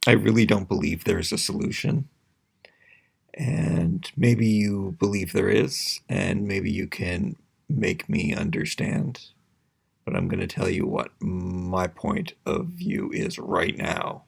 I really don't believe there's a solution. And maybe you believe there is, and maybe you can make me understand. But I'm going to tell you what my point of view is right now.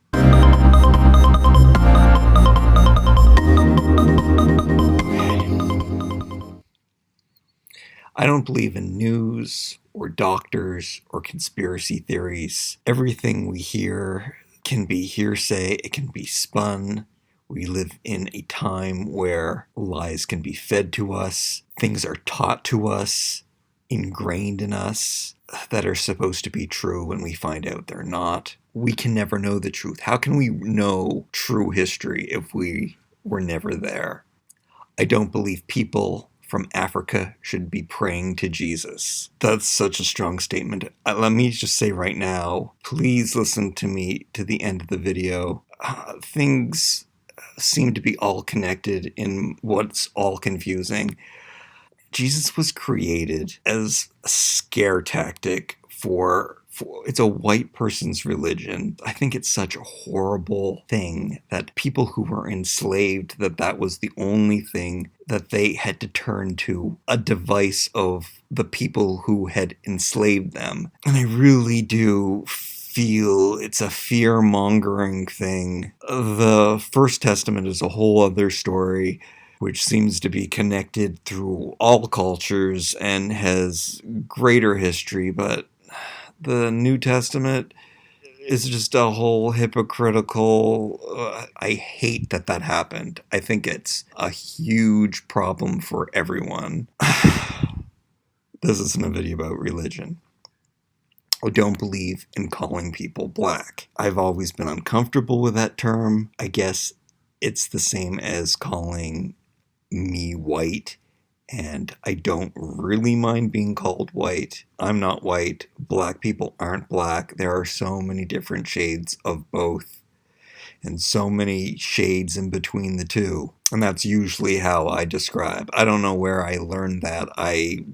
I don't believe in news or doctors or conspiracy theories. Everything we hear can be hearsay, it can be spun. We live in a time where lies can be fed to us, things are taught to us, ingrained in us, that are supposed to be true when we find out they're not. We can never know the truth. How can we know true history if we were never there? I don't believe people from Africa should be praying to Jesus. That's such a strong statement. Let me just say right now, please listen to me to the end of the video. Things seem to be all connected in what's all confusing. Jesus was created as a scare tactic for it's a white person's religion. I think it's such a horrible thing that people who were enslaved, that was the only thing that they had to turn to, a device of the people who had enslaved them. And I really do feel it's a fear-mongering thing. The First Testament is a whole other story, which seems to be connected through all cultures and has greater history, but the New Testament is just a whole hypocritical. I hate that happened. I think it's a huge problem for everyone. This isn't a video about religion. I don't believe in calling people black. I've always been uncomfortable with that term. I guess it's the same as calling me white, and I don't really mind being called white. I'm not white. Black people aren't black. There are so many different shades of both, and so many shades in between the two. And that's usually how I describe. I don't know where I learned that. I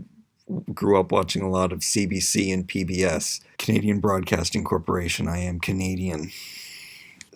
grew up watching a lot of CBC and PBS, Canadian Broadcasting Corporation. I am Canadian.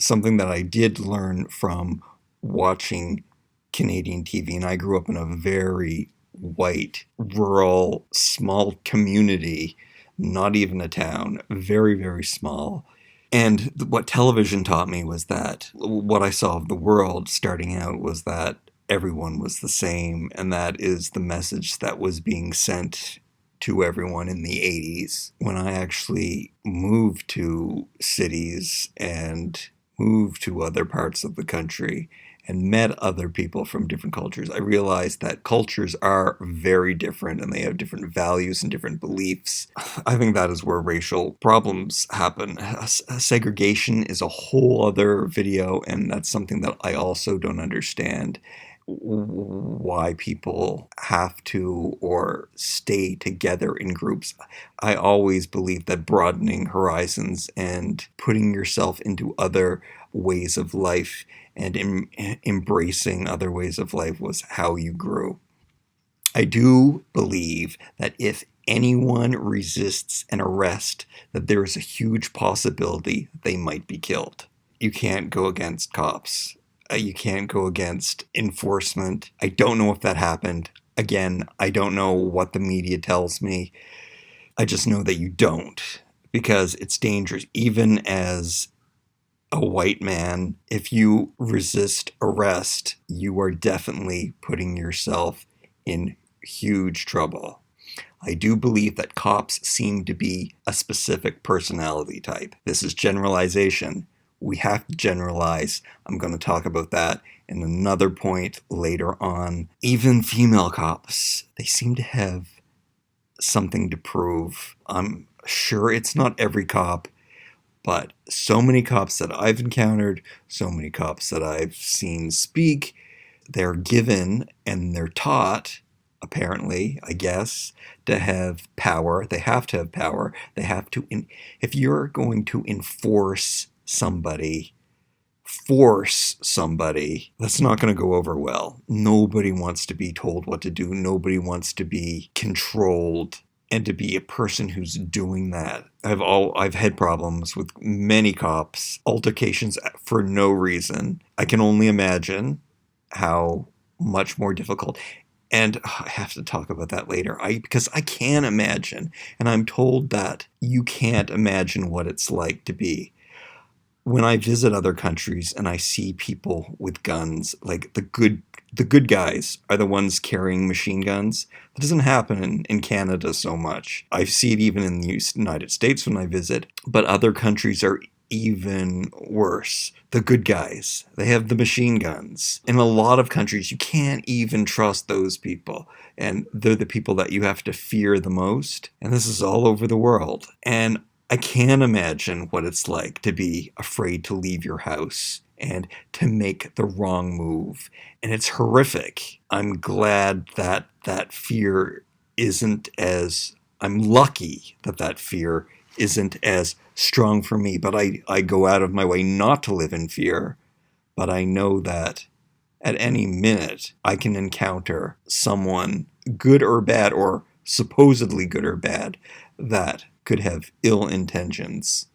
Something that I did learn from watching Canadian TV, and I grew up in a very white, rural, small community, not even a town, very, very small. And what television taught me was that what I saw of the world starting out was that everyone was the same, and that is the message that was being sent to everyone in the 80s. When I actually moved to cities and moved to other parts of the country and met other people from different cultures, I realized that cultures are very different and they have different values and different beliefs. I think that is where racial problems happen. Segregation is a whole other video, and that's something that I also don't understand. Why people have to or stay together in groups. I always believe that broadening horizons and putting yourself into other ways of life and embracing other ways of life was how you grew. I do believe that if anyone resists an arrest, that there is a huge possibility that they might be killed. You can't go against cops. You can't go against enforcement. I don't know if that happened. Again, I don't know what the media tells me. I just know that you don't, because it's dangerous. Even as a white man, if you resist arrest, you are definitely putting yourself in huge trouble. I do believe that cops seem to be a specific personality type. This is generalization. We have to generalize. I'm going to talk about that in another point later on. Even female cops, they seem to have something to prove. I'm sure it's not every cop, but so many cops that I've encountered, so many cops that I've seen speak, they're given and they're taught, apparently, I guess, to have power. They have to have power. They have to, if you're going to force somebody, that's not going to go over well. Nobody wants to be told what to do. Nobody wants to be controlled. And to be a person who's doing that, I've had problems with many cops, altercations for no reason. I can only imagine how much more difficult. And I have to talk about that later. Because I can imagine, and I'm told that you can't imagine what it's like to be. When I visit other countries and I see people with guns, like the good guys are the ones carrying machine guns. That doesn't happen in Canada so much. I see it even in the United States when I visit, but other countries are even worse. The good guys, they have the machine guns. In a lot of countries, you can't even trust those people. And they're the people that you have to fear the most. And this is all over the world. And I can't imagine what it's like to be afraid to leave your house and to make the wrong move. And it's horrific. I'm glad that that fear isn't as, I'm lucky that that fear isn't as strong for me, but I go out of my way not to live in fear. But I know that at any minute I can encounter someone, good or bad, or supposedly good or bad, that could have ill intentions.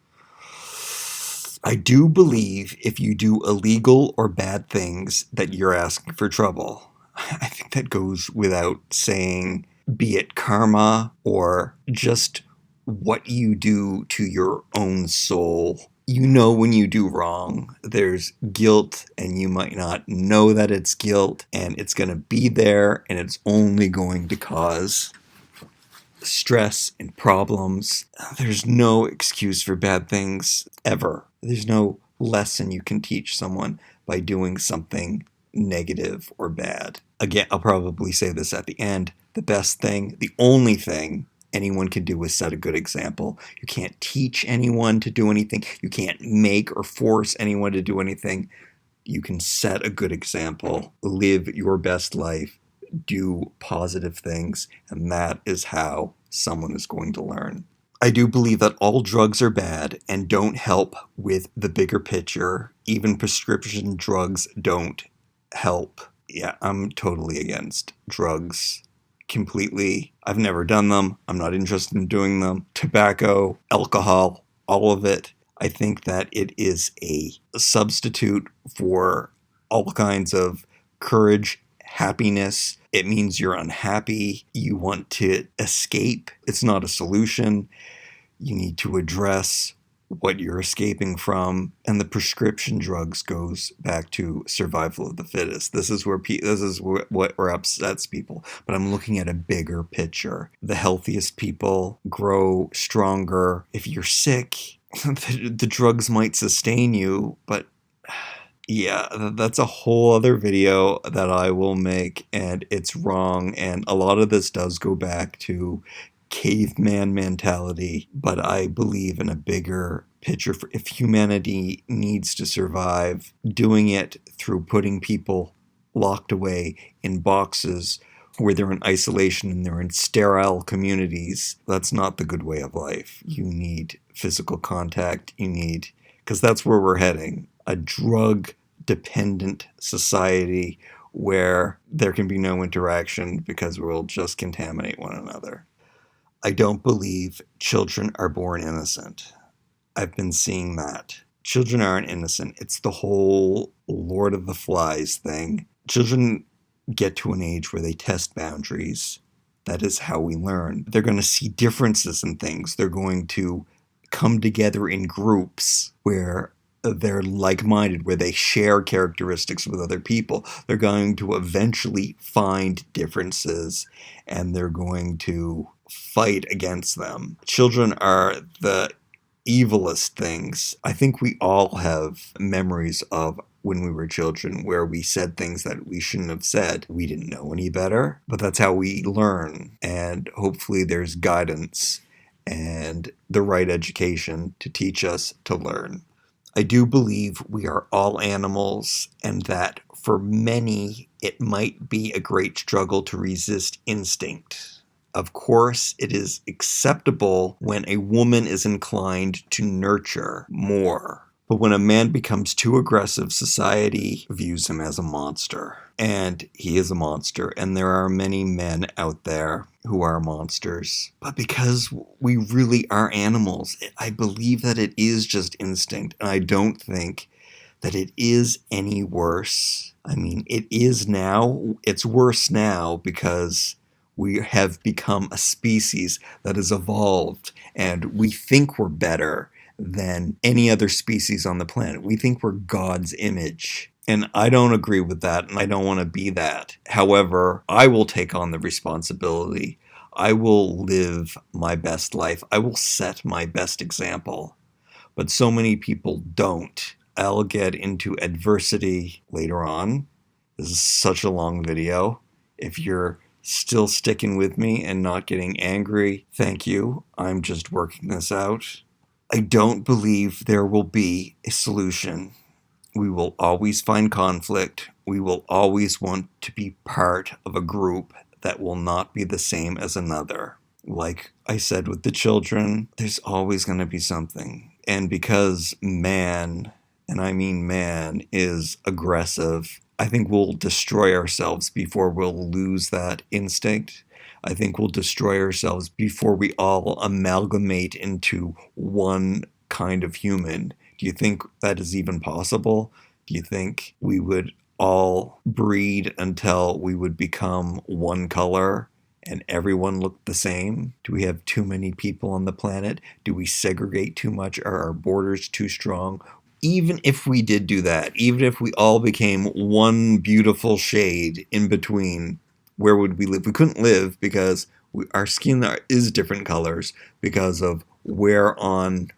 I do believe if you do illegal or bad things that you're asking for trouble. I think that goes without saying, be it karma or just what you do to your own soul. You know when you do wrong, there's guilt, and you might not know that it's guilt, and it's going to be there, and it's only going to cause stress and problems. There's no excuse for bad things ever. There's no lesson you can teach someone by doing something negative or bad. Again, I'll probably say this at the end. The best thing, the only thing anyone can do is set a good example. You can't teach anyone to do anything. You can't make or force anyone to do anything. You can set a good example, live your best life, do positive things, and that is how someone is going to learn. I do believe that all drugs are bad and don't help with the bigger picture. Even prescription drugs don't help. Yeah, I'm totally against drugs. Completely. I've never done them. I'm not interested in doing them. Tobacco, alcohol, all of it. I think that it is a substitute for all kinds of courage, happiness. It means you're unhappy. You want to escape. It's not a solution. You need to address what you're escaping from, and the prescription drugs goes back to survival of the fittest. This is what upsets people. But I'm looking at a bigger picture. The healthiest people grow stronger. If you're sick, the drugs might sustain you, but yeah, that's a whole other video that I will make, and it's wrong. And a lot of this does go back to caveman mentality, but I believe in a bigger picture. For if humanity needs to survive, doing it through putting people locked away in boxes where they're in isolation and they're in sterile communities, that's not the good way of life. You need physical contact. Because that's where we're heading, a drug-dependent society where there can be no interaction because we'll just contaminate one another. I don't believe children are born innocent. I've been seeing that. Children aren't innocent. It's the whole Lord of the Flies thing. Children get to an age where they test boundaries. That is how we learn. They're going to see differences in things. They're going to come together in groups where they're like-minded, where they share characteristics with other people. They're going to eventually find differences, and they're going to fight against them. Children are the evilest things. I think we all have memories of when we were children where we said things that we shouldn't have said. We didn't know any better, but that's how we learn. And hopefully there's guidance and the right education to teach us to learn. I do believe we are all animals, and that for many it might be a great struggle to resist instinct. Of course, it is acceptable when a woman is inclined to nurture more, But when a man becomes too aggressive, society views him as a monster. And he is a monster. And there are many men out there who are monsters. But because we really are animals, I believe that it is just instinct. And I don't think that it is any worse. I mean, it is now. It's worse now because we have become a species that has evolved and we think we're better than any other species on the planet. We think we're God's image. And I don't agree with that, and I don't want to be that. However, I will take on the responsibility. I will live my best life. I will set my best example. But so many people don't. I'll get into adversity later on. This is such a long video. If you're still sticking with me and not getting angry, thank you. I'm just working this out. I don't believe there will be a solution. We will always find conflict. We will always want to be part of a group that will not be the same as another. Like I said with the children, there's always going to be something. And because man, and I mean man, is aggressive, I think we'll destroy ourselves before we'll lose that instinct. I think we'll destroy ourselves before we all amalgamate into one kind of human. Do you think that is even possible? Do you think we would all breed until we would become one color and everyone looked the same? Do we have too many people on the planet? Do we segregate too much? Are our borders too strong? Even if we did do that, even if we all became one beautiful shade in between, where would we live? We couldn't live because our skin is different colors because of where on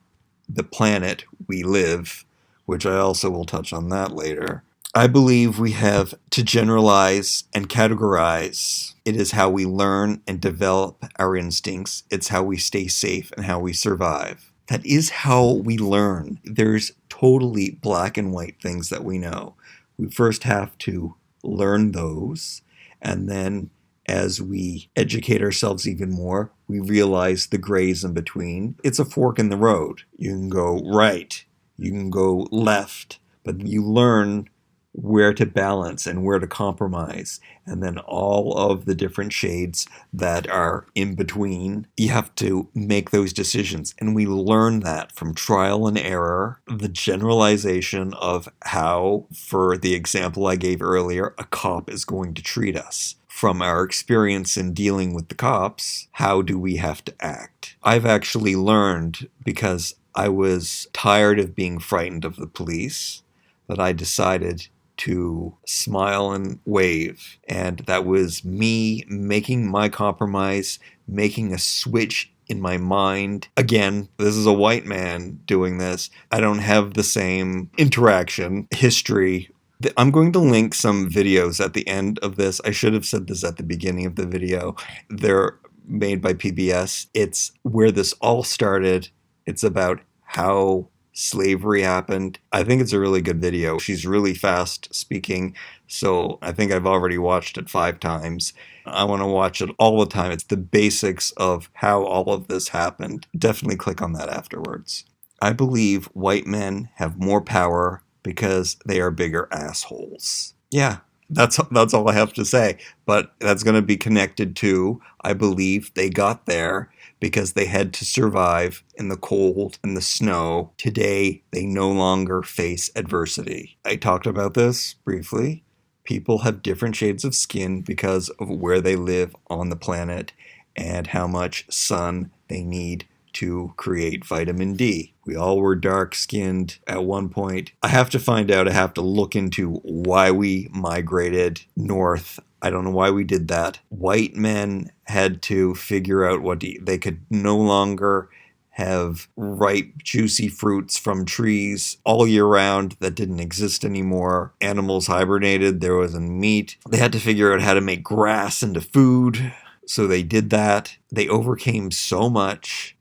the planet we live, which I also will touch on that later. I believe we have to generalize and categorize. It is how we learn and develop our instincts. It's how we stay safe and how we survive. That is how we learn. There's totally black and white things that we know. We first have to learn those, and then as we educate ourselves even more, we realize the grays in between. It's a fork in the road. You can go right, you can go left, but you learn where to balance and where to compromise. And then all of the different shades that are in between, you have to make those decisions. And we learn that from trial and error, the generalization of how, for the example I gave earlier, a cop is going to treat us. From our experience in dealing with the cops, how do we have to act? I've actually learned, because I was tired of being frightened of the police, that I decided to smile and wave. And that was me making my compromise, making a switch in my mind. Again, this is a white man doing this. I don't have the same interaction history. I'm going to link some videos at the end of this. I should have said this at the beginning of the video. They're made by PBS. It's where this all started. It's about how slavery happened. I think it's a really good video. She's really fast speaking, so I think I've already watched it 5 times. I want to watch it all the time. It's the basics of how all of this happened. Definitely click on that afterwards. I believe white men have more power because they are bigger assholes. Yeah, that's all I have to say. But that's going to be connected to, I believe they got there because they had to survive in the cold and the snow. Today, they no longer face adversity. I talked about this briefly. People have different shades of skin because of where they live on the planet and how much sun they need to create vitamin D. We all were dark-skinned at one point. I have to find out, I have to look into why we migrated north. I don't know why we did that. White men had to figure out they could no longer have ripe, juicy fruits from trees all year round that didn't exist anymore. Animals hibernated, there wasn't meat. They had to figure out how to make grass into food. So they did that. They overcame so much.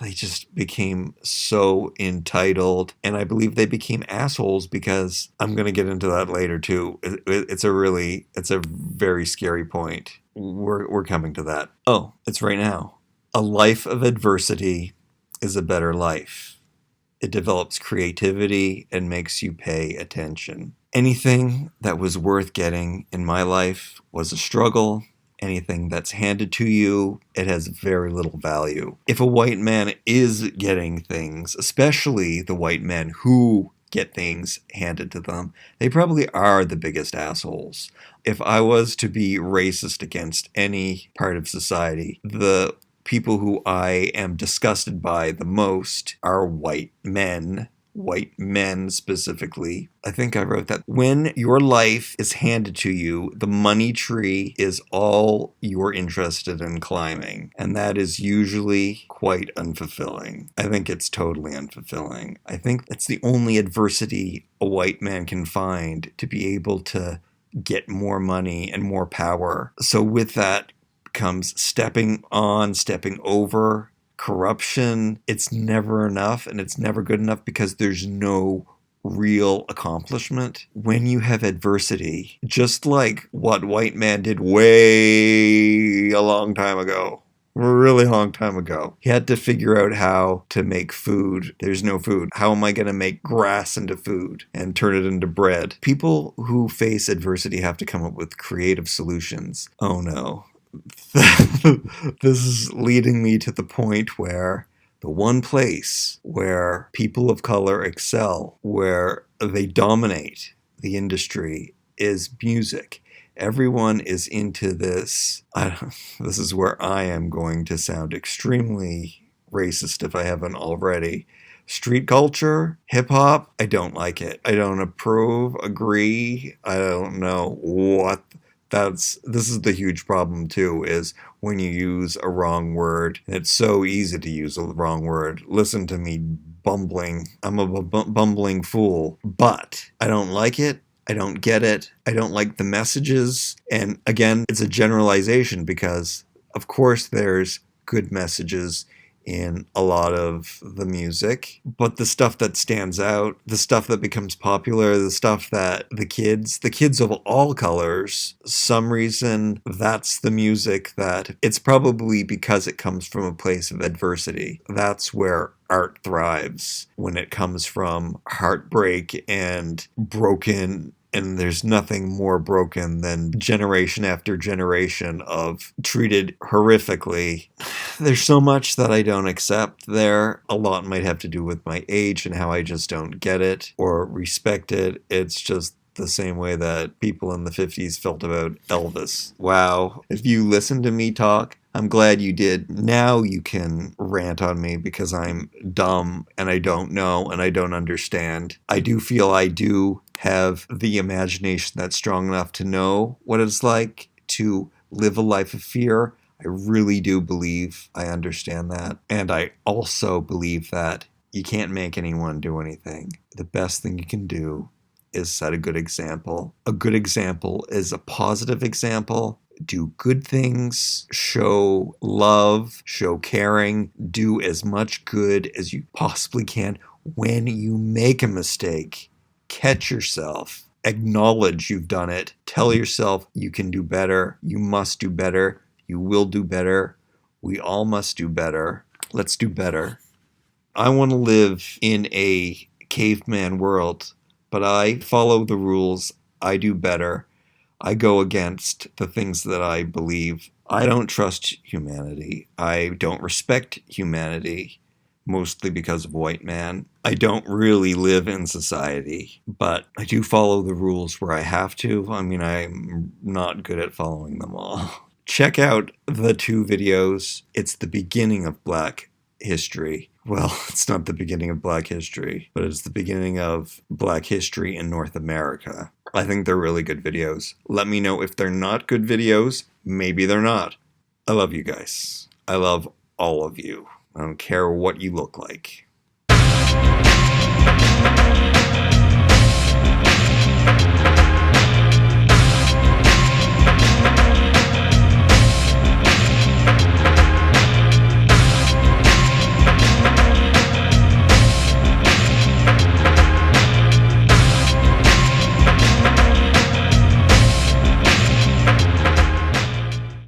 They just became so entitled. And I believe they became assholes because I'm going to get into that later too. It's a very scary point. We're coming to that. Oh, it's right now. A life of adversity is a better life. It develops creativity and makes you pay attention. Anything that was worth getting in my life was a struggle. Anything that's handed to you, it has very little value. If a white man is getting things, especially the white men who get things handed to them, they probably are the biggest assholes. If I was to be racist against any part of society, the people who I am disgusted by the most are white men. White men specifically. I think I wrote that. When your life is handed to you, the money tree is all you're interested in climbing. And that is usually quite unfulfilling. I think it's totally unfulfilling. I think that's the only adversity a white man can find, to be able to get more money and more power. So with that comes stepping on, stepping over, corruption. It's never enough, and it's never good enough because there's no real accomplishment. When you have adversity, just like what white man did way a long time ago, a really long time ago. He had to figure out how to make food. There's no food. How am I going to make grass into food and turn it into bread? People who face adversity have to come up with creative solutions. Oh no. This is leading me to the point where the one place where people of color excel, where they dominate the industry, is music. Everyone is into this. This is where I am going to sound extremely racist if I haven't already. Street culture, hip hop, I don't like it. I don't approve, agree. I don't know what. This is the huge problem too, is when you use a wrong word. It's so easy to use a wrong word. Listen to me bumbling. I'm a bumbling fool. But I don't like it. I don't get it. I don't like the messages. And again, it's a generalization because, of course, there's good messages in a lot of the music, but the stuff that stands out, the stuff that becomes popular, the stuff that the kids of all colors, some reason that's the music that, it's probably because it comes from a place of adversity. That's where art thrives, when it comes from heartbreak and broken. And there's nothing more broken than generation after generation of treated horrifically. There's so much that I don't accept there. A lot might have to do with my age and how I just don't get it or respect it. It's just the same way that people in the 50s felt about Elvis. Wow. If you listen to me talk, I'm glad you did. Now you can rant on me because I'm dumb and I don't know and I don't understand. I do feel I do have the imagination that's strong enough to know what it's like to live a life of fear. I really do believe I understand that. And I also believe that you can't make anyone do anything. The best thing you can do is set a good example. A good example is a positive example. Do good things, show love, show caring, do as much good as you possibly can. When you make a mistake, catch yourself, acknowledge you've done it, tell yourself you can do better, you must do better, you will do better, we all must do better. Let's do better. I want to live in a caveman world, but I follow the rules, I do better. I go against the things that I believe. I don't trust humanity. I don't respect humanity, mostly because of white man. I don't really live in society, but I do follow the rules where I have to. I mean, I'm not good at following them all. Check out the 2 videos. It's the beginning of Black history. Well, it's not the beginning of Black history, but it's the beginning of Black history in North America. I think they're really good videos. Let me know if they're not good videos. Maybe they're not. I love you guys. I love all of you. I don't care what you look like.